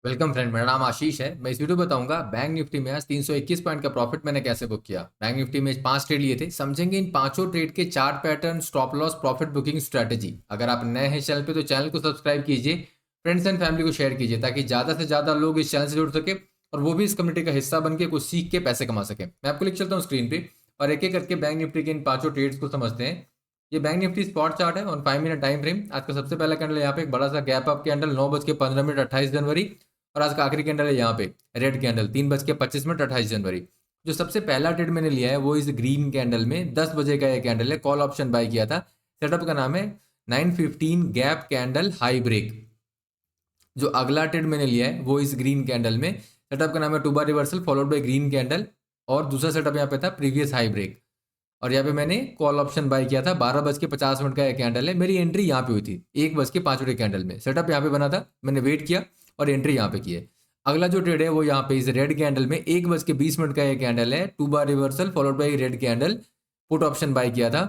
Welcome friend, मेरा नाम आशीष है। मैं इस वीडियो में बताऊंगा बैंक निफ्टी में आज 321 पॉइंट का प्रॉफिट मैंने कैसे बुक किया। बैंक निफ्टी में 5 ट्रेड लिए थे, समझेंगे इन पांचों ट्रेड के chart pattern, stop loss, profit booking strategy. अगर आप नए हैं चैनल पे तो चैनल को सब्सक्राइब कीजिए, फ्रेंड्स एंड फैमिली को शेयर कीजिए ताकि ज़्यादा से ज़्यादा लोग इस चैनल से जुड़ सके और वो भी इस कम्युनिटी का हिस्सा बन के कुछ सीख के पैसे कमा सके। मैं आपको लिख चलता हूँ स्क्रीन पे और एक एक करके बैंक निफ्टी के इन पांचों ट्रेड्स को समझते हैं। ये बैंक निफ्टी स्पॉट चार्ट है ऑन 5 मिनट टाइम फ्रेम। आज का सबसे पहला कैंडल यहाँ पे एक बड़ा सा गैप अप कैंडल 9:15 28 जनवरी, और आज का आखिरी कैंडल है यहाँ पे रेड कैंडल 3:25 28 जनवरी। जो सबसे पहला ट्रेड मैंने लिया है वो इस ग्रीन कैंडल में 10 बजे का ये कैंडल है, कॉल ऑप्शन बाय किया था। सेटअप का नाम है 9:15 गैप कैंडल हाई ब्रेक। जो अगला ट्रेड मैंने लिया है वो इस ग्रीन कैंडल में, सेटअप का नाम है 2 bar reversal followed by green candle, और दूसरा सेटअप यहाँ पे था प्रीवियस हाई ब्रेक। और यहाँ पे मैंने कॉल ऑप्शन बाय किया था। 12:50 का ये कैंडल है, मेरी एंट्री यहाँ पे हुई थी 1:05 कैंडल में। सेटअप यहाँ पे बना था, मैंने वेट किया और एंट्री यहाँ पे की है। अगला जो ट्रेड है वो यहाँ पे इस रेड कैंडल में 1:20 का ये कैंडल है, 2 bar reversal followed by red candle, put option buy किया था।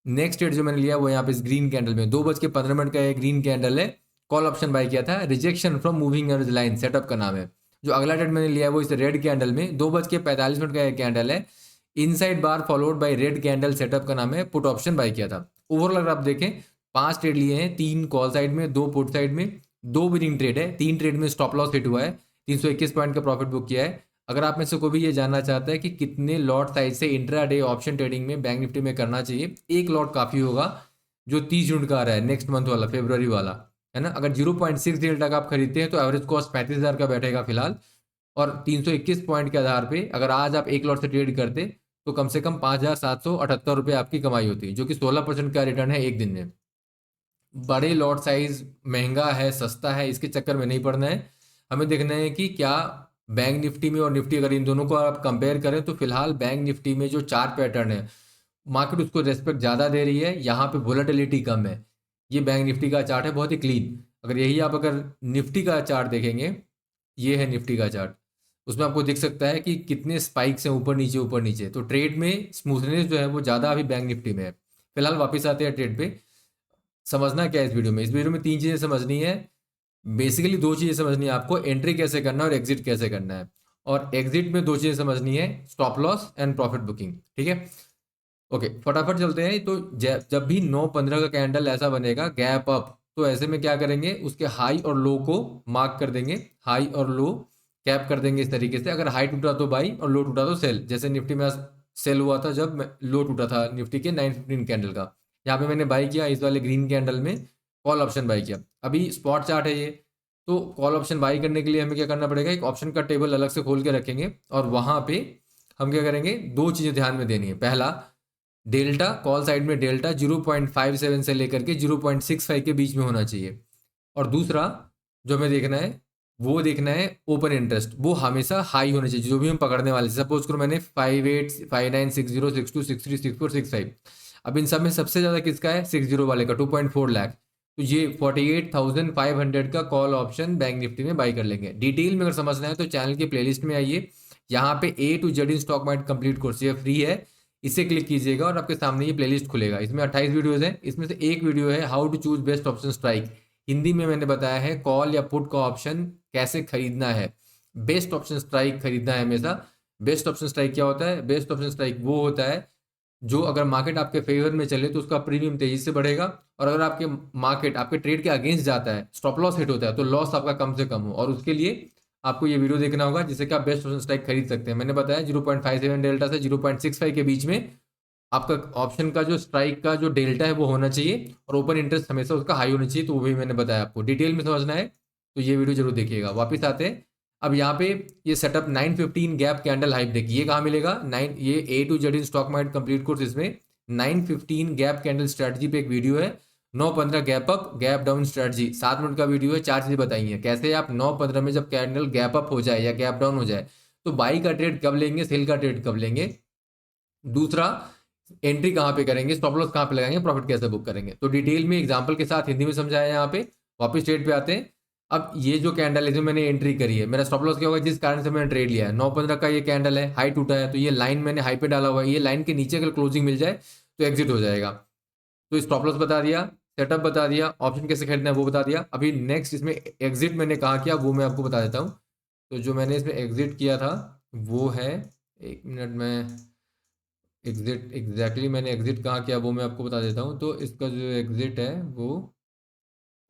नेक्स्ट ट्रेड जो मैंने लिया वो यहाँ पे इस ग्रीन कैंडल में 2:15 का ये ग्रीन कैंडल है, कॉल ऑप्शन बाय किया था, rejection from moving average line, setup का नाम है। जो अगला ट्रेड मैंने लिया है वो इस रेड कैंडल में 2:45 का ये कैंडल है, inside bar followed by red candle, setup का नाम है, पुट ऑप्शन बाय किया था। ओवरऑल अगर आप देखें 5 ट्रेड लिए हैं, 3 कॉल साइड में, 2 पुट साइड में, 2 विनिंग ट्रेड है, 3 ट्रेड में स्टॉप लॉस हिट हुआ है, 321 पॉइंट का प्रॉफिट बुक किया है। अगर आप में से कोई भी ये जानना चाहता है कि कितने लॉट साइज से इंट्रा डे ऑप्शन ट्रेडिंग में बैंक निफ्टी में करना चाहिए, एक लॉट काफ़ी होगा जो 30 यूनिट का आ रहा है नेक्स्ट मंथ वाला, फेब्रुवरी वाला, है ना। अगर 0.6 डेल्टा का आप खरीदते हैं तो एवरेज कॉस्ट 35,000 का बैठेगा फिलहाल। और 321 पॉइंट के आधार पे अगर आज आप एक लॉट से ट्रेड करते तो कम से कम 5,778 रुपये आपकी कमाई होती, जो कि 16% का रिटर्न है एक दिन में। बड़े लॉट साइज महंगा है सस्ता है इसके चक्कर में नहीं पड़ना है। हमें देखना है कि क्या बैंक निफ्टी में और निफ्टी, अगर इन दोनों को आप कंपेयर करें तो फिलहाल बैंक निफ्टी में जो चार्ट पैटर्न है, मार्केट उसको रेस्पेक्ट ज़्यादा दे रही है, यहाँ पे वोलेटिलिटी कम है। ये बैंक निफ्टी का चार्ट है, बहुत ही क्लीन। अगर यही आप अगर निफ्टी का चार्ट देखेंगे, ये है निफ्टी का चार्ट, उसमें आपको दिख सकता है कि कितने स्पाइक्स हैं ऊपर नीचे। तो ट्रेड में स्मूथनेस जो है वो ज़्यादा अभी बैंक निफ्टी में है। फिलहाल वापस आते हैं ट्रेड पे। समझना क्या है इस वीडियो में, इस वीडियो में 3 चीज़ें समझनी है। बेसिकली 2 चीज़ें समझनी है आपको, एंट्री कैसे करना है और एग्जिट कैसे करना है। और एग्जिट में 2 चीज़ें समझनी है, stop loss and profit booking, ठीक है। ओके, फटाफट चलते हैं। तो जब भी 9:15 का कैंडल ऐसा बनेगा गैप अप, तो ऐसे में क्या करेंगे, उसके हाई और लो को मार्क कर देंगे, हाई और लो कैप कर देंगे इस तरीके से। अगर हाई टूटा तो बाई और लो टूटा तो सेल, जैसे निफ्टी में सेल हुआ था जब लो टूटा था निफ्टी के 9:15 कैंडल का। यहाँ पे मैंने बाई किया इस वाले ग्रीन कैंडल में, कॉल ऑप्शन बाई किया। अभी स्पॉट चार्ट है ये, तो कॉल ऑप्शन बाई करने के लिए हमें क्या करना पड़ेगा, एक ऑप्शन का टेबल अलग से खोल के रखेंगे और वहाँ पे हम क्या करेंगे, 2 चीज़ें ध्यान में देनी है। पहला, डेल्टा कॉल साइड में डेल्टा 0.57 से लेकर के 0.65 के बीच में होना चाहिए। और दूसरा जो हमें देखना है वो देखना है ओपन इंटरेस्ट, वो हमेशा हाई होना चाहिए जो भी हम पकड़ने वाले। सपोज करो मैंने 58 59 60 62 63 64 65, अब इन सब में सबसे ज़्यादा किसका है, 60 वाले का 2.4 लाख। तो ये 48,500 का कॉल ऑप्शन बैंक निफ्टी में बाई कर लेंगे। डिटेल में अगर समझना है तो चैनल की प्लेलिस्ट में आइए, यहाँ पे A to Z in stock market complete course ये फ्री है, इसे क्लिक कीजिएगा और आपके सामने ये प्लेलिस्ट खुलेगा। इसमें 28 वीडियोस हैं, इसमें से एक वीडियो है how to choose best option strike. Hindi में मैंने बताया है कॉल या पुट का ऑप्शन कैसे खरीदना है। बेस्ट ऑप्शन स्ट्राइक खरीदना है हमेशा। बेस्ट ऑप्शन स्ट्राइक क्या होता है, बेस्ट ऑप्शन स्ट्राइक वो होता है जो अगर मार्केट आपके फेवर में चले तो उसका प्रीमियम तेजी से बढ़ेगा, और अगर आपके मार्केट आपके ट्रेड के अगेंस्ट जाता है, स्टॉप लॉस हिट होता है, तो लॉस आपका कम से कम हो। और उसके लिए आपको ये वीडियो देखना होगा जिससे कि आप बेस्ट ऑप्शन स्ट्राइक खरीद सकते हैं। मैंने बताया 0.57 डेल्टा से 0.65 के बीच में आपका ऑप्शन का जो स्ट्राइक का जो डेल्टा है वो होना चाहिए, और ओपन इंटरेस्ट हमेशा उसका हाई होना चाहिए। तो वो भी मैंने बताया आपको। डिटेल में समझना है तो ये वीडियो जरूर देखिएगा। वापस आते हैं। अब यहाँ पे ये setup 9:15 gap candle high break, ये कहाँ मिलेगा, ये A to Z in stock market complete course, इसमें 9:15 गैप कैंडल स्ट्रेटजी पे एक वीडियो है। 9:15 gap up gap down strategy 7 minute का वीडियो है, 4 चीजें बताई हैं कैसे आप 9:15 में जब कैंडल गैप अप हो जाए या गैप डाउन हो जाए तो बाई का ट्रेड कब लेंगे, सेल का ट्रेड कब लेंगे। दूसरा, एंट्री कहाँ पे करेंगे, स्टॉप लॉस कहाँ पे लगाएंगे, प्रॉफिट कैसे बुक करेंगे। तो डिटेल में एग्जांपल के साथ हिंदी में समझाया है यहाँ पे। वापस ट्रेड पे आते हैं। अब ये जो कैंडल है इसमें मैंने एंट्री करी है, मेरा स्टॉप लॉस क्या होगा, जिस कारण से मैंने ट्रेड लिया है। 9:15 का ये कैंडल है, हाई टूटा है, तो ये लाइन मैंने हाई पे डाला हुआ है, ये लाइन के नीचे अगर क्लोजिंग मिल जाए तो एग्जिट हो जाएगा। तो स्टॉप लॉस बता दिया, सेटअप बता दिया, ऑप्शन कैसे खरीदना है वो बता दिया। अभी नेक्स्ट इसमें एग्जिट मैंने कहाँ किया वो मैं आपको बता देता हूँ। तो जो मैंने इसमें एग्जिट किया था वो है, 1 मिनट में, एग्जैक्टली मैंने एग्जिट कहाँ किया वो मैं आपको बता देता हूँ। तो इसका जो एग्जिट है वो,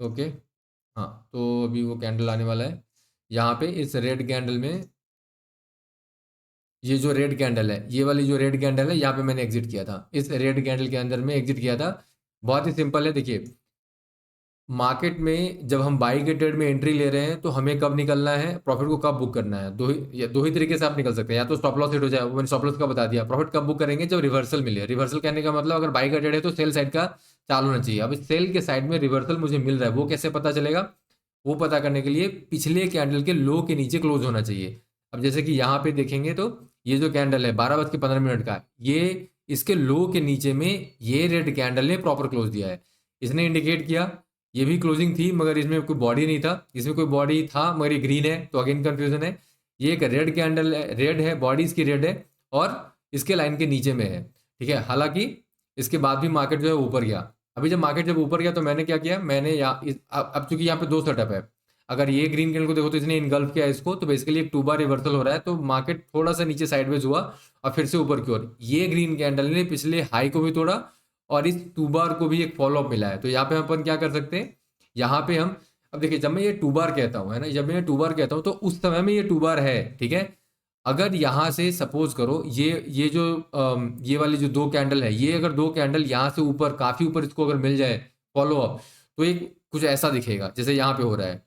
ओके, हाँ, तो अभी वो कैंडल आने वाला है यहाँ पे इस रेड कैंडल में। ये जो रेड कैंडल है, ये वाली जो रेड कैंडल है, यहाँ पे मैंने एग्जिट किया था, इस रेड कैंडल के अंदर में एग्जिट किया था। बहुत ही सिंपल है, देखिए मार्केट में जब हम बाई के ट्रेड में एंट्री ले रहे हैं तो हमें कब निकलना है, प्रॉफिट को कब बुक करना है, दो ही तरीके से आप निकल सकते हैं। या तो स्टॉप लॉस हिट हो जाए, वो मैंने स्टॉप लॉस का बता दिया। प्रॉफिट कब बुक करेंगे, जब रिवर्सल मिले। रिवर्सल कहने का मतलब अगर बाई का ट्रेड है तो सेल साइड का चालू होना चाहिए। अब सेल के साइड में रिवर्सल मुझे मिल रहा है, वो कैसे पता चलेगा, वो पता करने के लिए पिछले कैंडल के लो के नीचे क्लोज होना चाहिए। अब जैसे कि यहाँ पे देखेंगे तो ये जो कैंडल है 12:15 का, ये इसके लो के नीचे में ये रेड कैंडल ने प्रॉपर क्लोज दिया है। इसने इंडिकेट किया ये भी क्लोजिंग थी मगर इसमें कोई बॉडी नहीं था, इसमें कोई बॉडी था मगर ये ग्रीन है, तो अगेन कंफ्यूजन है। ये एक रेड कैंडल है, रेड है, बॉडी इसकी रेड है और इसके लाइन के नीचे में है, ठीक है। हालांकि इसके बाद भी मार्केट जो है ऊपर गया। अभी जब मार्केट जब ऊपर गया तो मैंने क्या किया, मैंने अब चूंकि यहाँ पे दो सेटअप है, अगर ये ग्रीन कैंडल को देखो तो इसने इनगल्फ किया इसको, तो बेसिकली एक 2 बार रिवर्सल हो रहा है, तो मार्केट थोड़ा सा नीचे साइडवेज हुआ और फिर से ऊपर की ओर। ये ग्रीन कैंडल ने पिछले हाई को भी तोड़ा और इस 2 बार को भी एक फॉलो अप मिला है। तो यहाँ पे अपन क्या कर सकते हैं, यहाँ पे हम, अब देखिए जब मैं ये 2 बार कहता हूँ, है ना, जब मैं 2 बार कहता हूँ तो उस समय में ये 2 बार है, ठीक है। अगर यहाँ से सपोज करो ये जो ये वाली जो दो कैंडल है, ये अगर दो कैंडल यहाँ से ऊपर काफी ऊपर इसको अगर मिल जाए फॉलो अप, तो ये कुछ ऐसा दिखेगा जैसे यहाँ पे हो रहा है,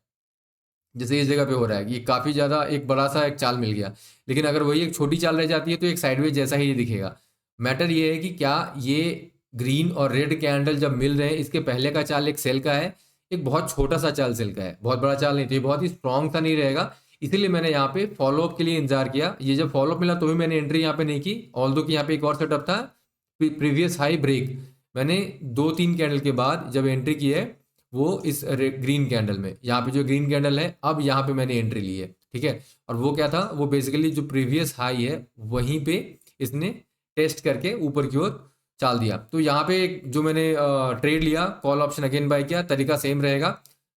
जैसे इस जगह पे हो रहा है, ये काफी ज्यादा एक बड़ा सा एक चाल मिल गया। लेकिन अगर वही एक छोटी चाल रह जाती है तो एक साइडवेज जैसा ही ये दिखेगा। मैटर ये है कि क्या ये ग्रीन और रेड कैंडल जब मिल रहे हैं, इसके पहले का चाल एक सेल का है, एक बहुत छोटा सा चाल सेल का है, बहुत बड़ा चाल नहीं, तो ये बहुत ही स्ट्रॉन्ग सा नहीं रहेगा। इसीलिए मैंने यहाँ पे फॉलोअप के लिए इंतजार किया। ये जब फॉलोअप मिला तो भी मैंने एंट्री यहाँ पे नहीं की, ऑल्दो कि यहाँ पे एक और सेटअप था, प्रीवियस हाई ब्रेक। मैंने 2-3 कैंडल के बाद जब एंट्री की है वो इस ग्रीन कैंडल में, यहाँ पे जो ग्रीन कैंडल है, अब यहाँ पे मैंने एंट्री ली है, ठीक है। और वो क्या था, वो बेसिकली जो प्रीवियस हाई है वहीं पे इसने टेस्ट करके ऊपर की ओर चाल दिया। तो यहाँ पे जो मैंने ट्रेड लिया, कॉल ऑप्शन अगेन बाय किया, तरीका सेम रहेगा।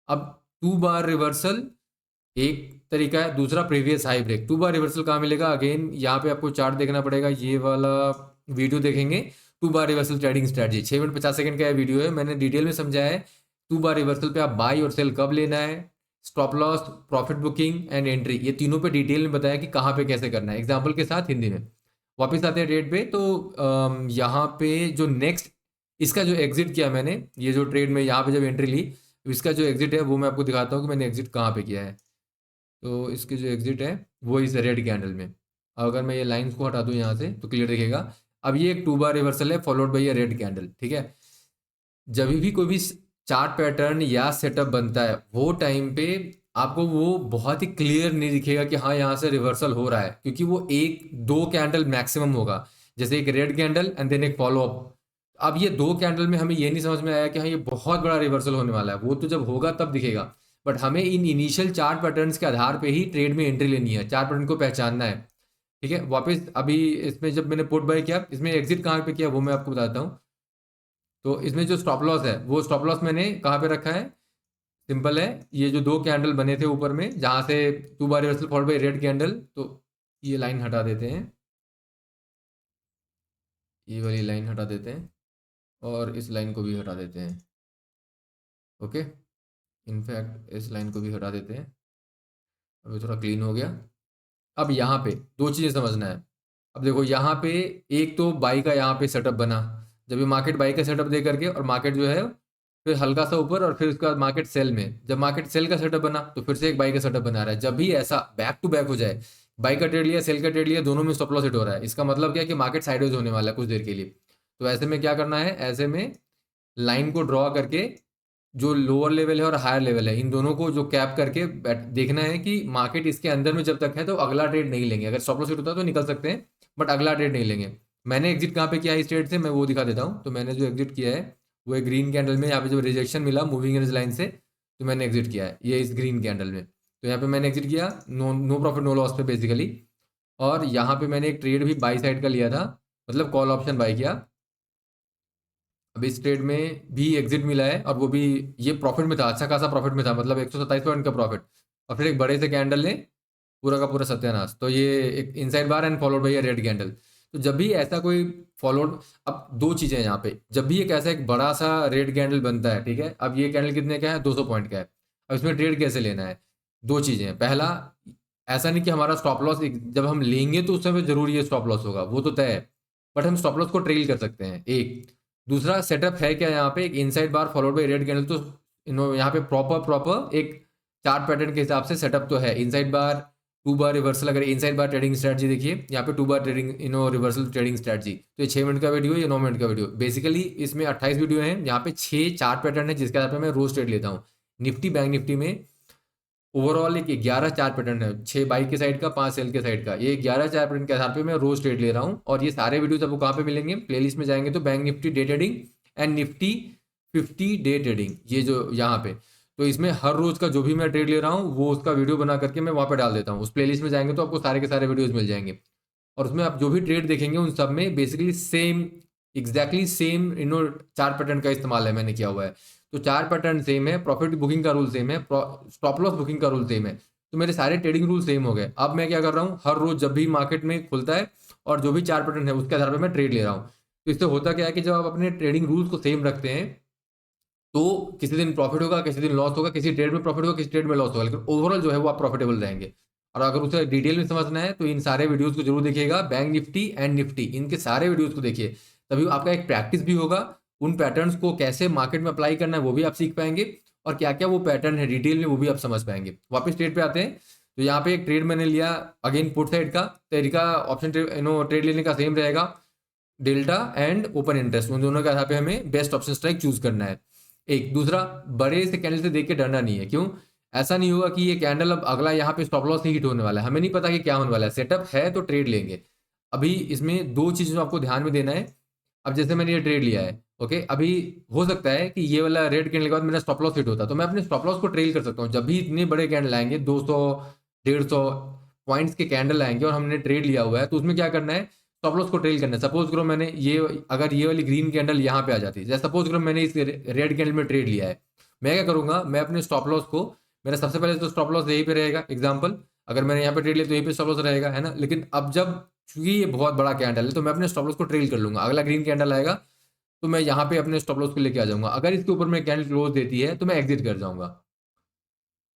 अब 2 बार रिवर्सल एक तरीका है, दूसरा previous high break. 2 bar reversal कहाँ मिलेगा, अगेन यहाँ पे आपको चार्ट देखना पड़ेगा, ये वाला वीडियो देखेंगे, 2 bar reversal trading strategy, 6 minute 50 second का वीडियो है, मैंने डिटेल में समझाया है 2 बार रिवर्सल पे आप बाई और सेल कब लेना है, stop loss, profit booking and entry, ये तीनों पे डिटेल में बताया कि कहाँ पे कैसे करना है, एग्जाम्पल के साथ हिंदी में। वापस आते हैं ट्रेड पे, तो यहाँ पे जो नेक्स्ट इसका जो एग्जिट किया मैंने, ये जो ट्रेड में यहाँ पे जब एंट्री ली, इसका जो एग्जिट है वो मैं आपको दिखाता हूँ कि मैंने एग्जिट कहाँ पे किया है। तो इसकी जो एग्जिट है वो इस रेड कैंडल में, अगर मैं ये लाइंस को हटा दूँ यहाँ से तो क्लियर दिखेगा। अब ये एक 2 बार रिवर्सल है फॉलोड बाई ये रेड कैंडल, ठीक है। जब भी कोई भी चार्ट पैटर्न या सेटअप बनता है वो टाइम पे आपको वो बहुत ही क्लियर नहीं दिखेगा कि हाँ यहाँ से रिवर्सल हो रहा है, क्योंकि वो एक दो कैंडल मैक्सिमम होगा, जैसे एक रेड कैंडल एंड देन एक फॉलो अप। अब ये दो कैंडल में हमें ये नहीं समझ में आया कि हाँ ये बहुत बड़ा रिवर्सल होने वाला है, वो तो जब होगा तब दिखेगा। बट हमें इन इनिशियल चार्ट पैटर्न्स के आधार पे ही ट्रेड में एंट्री लेनी है, चार्ट पैटर्न को पहचानना है, ठीक है। वापस अभी इसमें जब मैंने पुट बाय किया, इसमें एग्जिट कहाँ पे किया वो मैं आपको बताता हूँ। तो इसमें जो स्टॉप लॉस है वो स्टॉप लॉस मैंने कहाँ पे रखा है, सिंपल है, ये जो दो कैंडल बने थे ऊपर में जहाँ से 2 bar reversal followed by red candle, तो ये लाइन हटा देते हैं, ये वाली लाइन हटा देते हैं और इस लाइन को भी हटा देते हैं, ओके। इनफैक्ट इस लाइन को भी हटा देते हैं, अभी थोड़ा क्लीन हो गया। अब यहाँ पे दो चीज़ें समझना है। अब देखो यहाँ पे एक तो बाई का यहाँ पे सेटअप बना, जब ये मार्केट बाई का सेटअप दे करके और मार्केट जो है फिर हल्का सा ऊपर और फिर उसके बाद मार्केट सेल में, जब मार्केट सेल का सेटअप बना तो फिर से एक बाई का सेटअप बना रहा है। जब भी ऐसा बैक टू बैक हो जाए, बाई का ट्रेड लिया सेल का ट्रेड लिया, दोनों में स्टॉप लॉस हिट हो रहा है, इसका मतलब क्या है कि मार्केट साइडवेज होने वाला है कुछ देर के लिए। तो ऐसे में क्या करना है, ऐसे में लाइन को ड्रॉ करके जो लोअर लेवल है और हायर लेवल है इन दोनों को जो कैप करके देखना है कि मार्केट इसके अंदर में जब तक है तो अगला ट्रेड नहीं लेंगे। अगर स्टॉप लॉस हिट होता है तो निकल सकते हैं, बट अगला ट्रेड नहीं लेंगे। मैंने एग्जिट कहाँ पे किया है इस ट्रेड से, मैं वो दिखा देता हूँ। तो मैंने जो एग्जिट किया है वो एक ग्रीन कैंडल में, यहाँ पे जो रिजेक्शन मिला मूविंग एवरेज लाइन से, तो मैंने एग्जिट किया है ये इस ग्रीन कैंडल में। तो यहाँ पे मैंने एग्जिट किया नो प्रॉफिट नो लॉस पे बेसिकली। और यहाँ पे मैंने एक ट्रेड भी बाई साइड का लिया था, मतलब कॉल ऑप्शन बाई किया, अब इस ट्रेड में भी एग्जिट मिला है और वो भी ये प्रॉफिट में था, अच्छा खासा प्रॉफिट में था, मतलब 127 पॉइंट का प्रॉफिट। और फिर एक बड़े से कैंडल ने पूरा का पूरा सत्यानाश। तो ये एक inside bar and followed by red candle. तो जब भी ऐसा कोई फॉलोड, अब दो चीजें हैं यहाँ पे, जब भी एक ऐसा एक बड़ा सा रेड कैंडल बनता है, ठीक है, अब ये कैंडल कितने का है, 200 पॉइंट का है। अब इसमें ट्रेड कैसे लेना है, दो चीजें हैं। पहला, ऐसा नहीं कि हमारा स्टॉप लॉस जब हम लेंगे तो उस समय जरूर ये स्टॉप लॉस होगा, वो तो तय है, बट हम स्टॉप लॉस को ट्रेल कर सकते हैं। एक दूसरा सेटअप है क्या यहाँ पे, एक inside bar followed by red candle, तो यहाँ पे प्रॉपर एक चार्ट पैटर्न के हिसाब से सेटअप तो है। Inside bar, two bar reversal, अगर इनसाइड बार ट्रेडिंग स्ट्रेटजी देखिए यहाँ पे, two bar trading reversal trading strategy, तो ये 6 मिनट का वीडियो, ये 9 मिनट का वीडियो, बेसिकली इसमें 28 वीडियो हैं। यहाँ पे 6 चार्ट पैटर्न है जिसके आधार पर मैं रोज ट्रेड लेता हूँ। निफ्टी बैंक निफ्टी में ओवरऑल एक 11 चार पैटर्न है, 6 बाई के साइड का, 5 सेल के साइड का, ये 11 चार पैटर्न के आधार पे मैं रोज ट्रेड ले रहा हूँ। और ये सारे वीडियोस आपको कहाँ पे मिलेंगे, प्लेलिस्ट में जाएंगे तो bank Nifty day trading and Nifty 50 day trading, ये जो यहाँ पे, तो इसमें हर रोज का जो भी मैं ट्रेड ले रहा हूँ वो उसका वीडियो बना करके मैं वहाँ पे डाल देता हूँ। उस प्लेलिस्ट में जाएंगे तो आपको सारे के सारे वीडियोज मिल जाएंगे। और उसमें आप जो भी ट्रेड देखेंगे उन सब में बेसिकली सेम, एग्जैक्टली सेम चार पैटर्न का इस्तेमाल है मैंने किया हुआ है। तो चार पैटर्न सेम है, प्रॉफिट बुकिंग का रूल सेम है, स्टॉप लॉस बुकिंग का रूल सेम है, तो मेरे सारे ट्रेडिंग रूल सेम हो गए। अब मैं क्या कर रहा हूँ, हर रोज जब भी मार्केट में खुलता है और जो भी चार पैटर्न है उसके आधार पर मैं ट्रेड ले रहा हूँ। तो इससे होता क्या है कि जब आप अपने ट्रेडिंग रूल्स को सेम रखते हैं तो किसी दिन प्रॉफिट होगा, किसी दिन लॉस होगा, किसी ट्रेड में प्रॉफिट होगा, किसी ट्रेड में लॉस होगा, लेकिन ओवरऑल जो है वो आप प्रॉफिटेबल रहेंगे। और अगर उसे डिटेल में समझना है तो इन सारे वीडियोस को जरूर देखिएगा, बैंक निफ्टी एंड निफ्टी, इनके सारे वीडियोस को देखिए, तभी आपका एक प्रैक्टिस भी होगा। उन पैटर्न्स को कैसे मार्केट में अप्लाई करना है वो भी आप सीख पाएंगे, और क्या क्या वो पैटर्न है डिटेल में वो भी आप समझ पाएंगे। वापस ट्रेड पे आते हैं, तो यहाँ पे एक ट्रेड मैंने लिया, अगेन पुट साइड का तरीका, ऑप्शन ट्रेड लेने का सेम रहेगा, डेल्टा एंड ओपन इंटरेस्ट, उन दोनों के आधार पे हमें बेस्ट ऑप्शन स्ट्राइक चूज करना है। एक दूसरा, बड़े से कैंडल से देख के डरना नहीं है। क्यों, ऐसा नहीं होगा कि ये कैंडल अब अगला यहाँ पे स्टॉप लॉस नहीं हिट होने वाला है, हमें नहीं पता कि क्या होने वाला है, सेटअप है तो ट्रेड लेंगे। अभी इसमें दो चीज़ें आपको ध्यान में देना है। अब जैसे मैंने ये ट्रेड लिया है, ओके, अभी हो सकता है कि ये वाला रेड कैंडल के बाद मेरा स्टॉप लॉस हिट होता, तो मैं अपने स्टॉप लॉस को ट्रेल कर सकता हूँ। जब भी इतने बड़े कैंडल आएंगे, 200 150 पॉइंट्स के कैंडल आएंगे और हमने ट्रेड लिया हुआ है, तो उसमें क्या करना है, स्टॉप लॉस को ट्रेल करना है। सपोज करो मैंने ये, अगर ये वाली ग्रीन कैंडल यहाँ पे आ जाती है, जैसे सपोज करो मैंने इस रेड कैंडल में ट्रेड लिया है, मैं क्या करूंगा, मैं अपने स्टॉप लॉस को, मेरा सबसे पहले तो स्टॉप लॉस यहीं पे रहेगा, एग्जांपल अगर मैंने यहाँ पे ट्रेड लिया तो यहीं पे स्टॉप लॉस रहेगा, है ना। लेकिन अब जब चूंकि ये बहुत बड़ा कैंडल है तो मैं अपने स्टॉप लॉस को ट्रेल कर लूंगा, अगला ग्रीन कैंडल आएगा तो मैं यहाँ पे अपने स्टॉप लॉस को लेके आ जाऊंगा। अगर इसके ऊपर मैं कैंडल क्लोज देती है तो मैं एग्जिट कर जाऊंगा।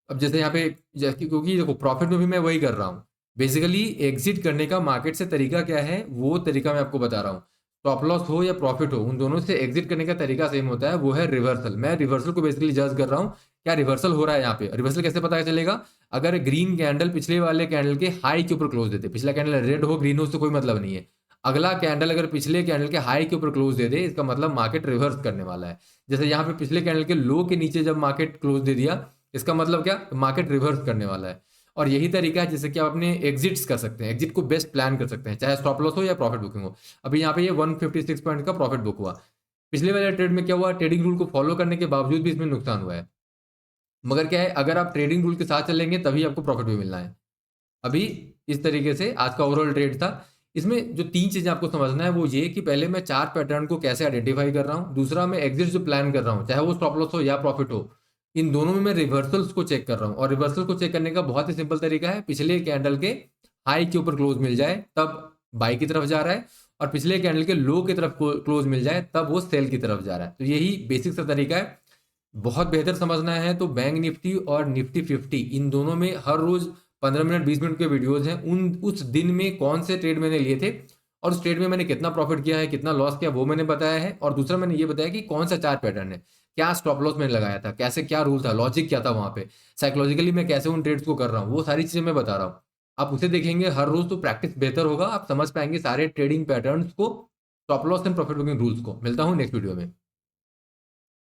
अब जैसे यहाँ पे, जैसे क्योंकि देखो प्रॉफिट में भी मैं वही कर रहा हूँ, बेसिकली एग्जिट करने का मार्केट से तरीका क्या है वो तरीका मैं आपको बता रहा हूँ। स्टॉप लॉस हो या प्रॉफिट हो, उन दोनों से एग्जिट करने का तरीका सेम होता है, वो है रिवर्सल। मैं रिवर्सल को बेसिकली जज कर रहा हूँ, क्या रिवर्सल हो रहा है यहाँ पे। रिवर्सल कैसे पता चलेगा, अगर ग्रीन कैंडल पिछले वाले कैंडल के हाई के ऊपर क्लोज देते, पिछला कैंडल रेड हो ग्रीन हो उससे कोई मतलब नहीं है, अगला कैंडल अगर पिछले कैंडल के हाई के ऊपर क्लोज दे दे, इसका मतलब मार्केट रिवर्स करने वाला है। जैसे यहाँ पे पिछले कैंडल के लो के नीचे जब मार्केट क्लोज दे दिया, इसका मतलब क्या, मार्केट रिवर्स करने वाला है। और यही तरीका है जिससे कि आप अपने एग्जिट्स कर सकते हैं, एग्जिट को बेस्ट प्लान कर सकते हैं, चाहे स्टॉप लॉस हो या प्रॉफिट बुकिंग हो। अभी यहाँ पे ये 156 पॉइंट का प्रॉफिट बुक हुआ, पिछले वाले ट्रेड में क्या हुआ, ट्रेडिंग रूल को फॉलो करने के बावजूद भी इसमें नुकसान हुआ है। मगर क्या है, अगर आप ट्रेडिंग रूल के साथ चलेंगे तभी आपको प्रॉफिट भी मिलना है। अभी इस तरीके से आज का ओवरऑल ट्रेड था। इसमें जो तीन चीजें आपको समझना है वो ये कि पहले मैं चार पैटर्न को कैसे आइडेंटिफाई कर रहा हूँ, दूसरा मैं एग्जिट जो प्लान कर रहा हूँ चाहे वो स्टॉप लॉस हो या प्रॉफिट हो, इन दोनों में मैं रिवर्सल्स को चेक कर रहा हूँ। और रिवर्सल को चेक करने का बहुत ही सिंपल तरीका है, पिछले कैंडल के हाई के ऊपर क्लोज मिल जाए तब बाई की तरफ जा रहा है, और पिछले कैंडल के लो की तरफ क्लोज मिल जाए तब वो सेल की तरफ जा रहा है। तो यही बेसिक सा तरीका है। बहुत बेहतर समझना है तो बैंक निफ्टी और निफ्टी 50 इन दोनों में हर रोज 15 मिनट 20 मिनट के वीडियोज हैं, उन उस दिन में कौन से ट्रेड मैंने लिए थे और उस ट्रेड में मैंने कितना प्रॉफिट किया है कितना लॉस किया वो मैंने बताया है। और दूसरा मैंने ये बताया कि कौन सा चार पैटर्न है, क्या स्टॉप लॉस मैंने लगाया था, कैसे क्या रूल था, लॉजिक क्या था वहां पे, साइकोलॉजिकली मैं कैसे उन ट्रेड्स को कर रहा हूँ, वो सारी चीजें मैं बता रहा हूँ। आप उसे देखेंगे हर रोज तो प्रैक्टिस बेहतर होगा, आप समझ पाएंगे सारे ट्रेडिंग पैटर्न्स को, stop loss and profit booking rules को। मिलता हूँ नेक्स्ट वीडियो में।